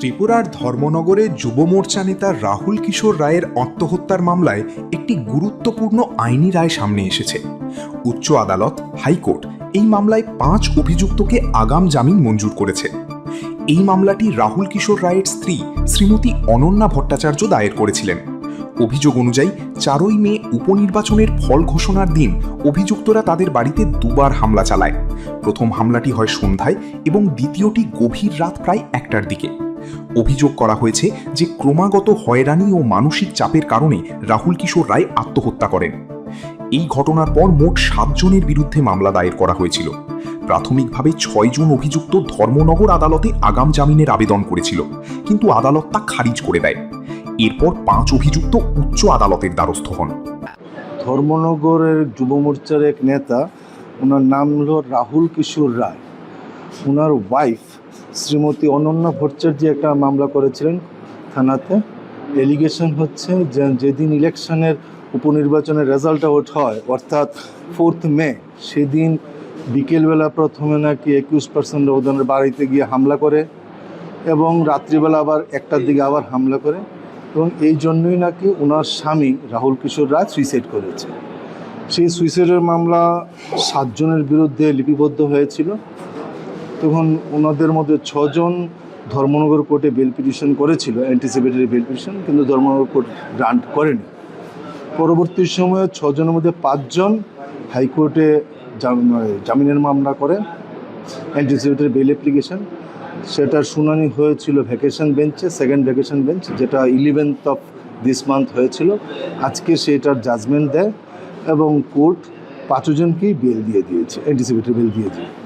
ত্রিপুরার ধর্মনগরে যুব মোর্চা নেতা রাহুল কিশোর রায়ের আত্মহত্যার মামলায় একটি গুরুত্বপূর্ণ আইনি রায় সামনে এসেছে। উচ্চ আদালত হাইকোর্ট এই মামলায় 5 অভিযুক্তকে আগাম জামিন মঞ্জুর করেছে। এই মামলাটি রাহুল কিশোর রায়ের স্ত্রী শ্রীমতী অনন্যা ভট্টাচার্য দায়ের করেছিলেন। অভিযোগ অনুযায়ী 4ই মে উপনির্বাচনের ফল ঘোষণার দিন অভিযুক্তরা তাদের বাড়িতে দুবার হামলা চালায়। প্রথম হামলাটি হয় সন্ধ্যায় এবং দ্বিতীয়টি গভীর রাত প্রায় 1টার দিকে। অভিযোগ করা হয়েছে যে ক্রমাগত হয়রানি ও মানসিক চাপের কারণে রাহুল কিশোর রায় আত্মহত্যা করেন। এই ঘটনার পর মোট 7 জনের বিরুদ্ধে মামলা দায়ের করা হয়েছিল। প্রাথমিকভাবে 6 জন অভিযুক্ত ধর্মনগর আদালতে আগাম জামিনের আবেদন করেছিল, কিন্তু আদালত তা খারিজ করে দেয়। এরপর 5 অভিযুক্ত উচ্চ আদালতের দ্বারস্থ হন। ধর্মনগরের যুব মোর্চার এক নেতা, ওনার নাম হলো রাহুল কিশোর রায়। ওনার ওয়াইফ শ্রীমতী অনন্যা ভট্টাচার্য একটা মামলা করেছিলেন থানাতে। এলিগেশন হচ্ছে যে যেদিন ইলেকশনের উপনির্বাচনের রেজাল্ট আউট হয়, অর্থাৎ 4 মে, সেদিন বিকেলবেলা প্রথমে নাকি 21% ওদের বাড়িতে গিয়ে হামলা করে এবং রাত্রিবেলা আবার 1টার দিকে আবার হামলা করে, এবং এই জন্যই নাকি ওনার স্বামী রাহুল কিশোর রায় সুইসাইড করেছে। সেই সুইসাইডের মামলা 7 জনের বিরুদ্ধে লিপিবদ্ধ হয়েছিল। তখন ওনাদের মধ্যে 6 জন ধর্মনগর কোর্টে বেল পিটিশন করেছিল, অ্যান্টিসিপেটরি বেল পিটিশন, কিন্তু ধর্মনগর কোর্ট গ্রান্ট করেনি। পরবর্তী সময়ে 6 জনের মধ্যে 5 জন হাইকোর্টে জামিনের মামলা করে, অ্যান্টিসিপেটরি বেল অ্যাপ্লিকেশন। সেটার শুনানি হয়েছিল ভ্যাকেশন বেঞ্চে, সেকেন্ড ভ্যাকেশন বেঞ্চ, যেটা 11th of this month হয়েছিল। আজকে সেটার জাজমেন্ট দেয় এবং কোর্ট 5 জনকেই বেল দিয়ে দিয়েছে, অ্যান্টিসিপেটরি বেল দিয়ে দিয়েছে।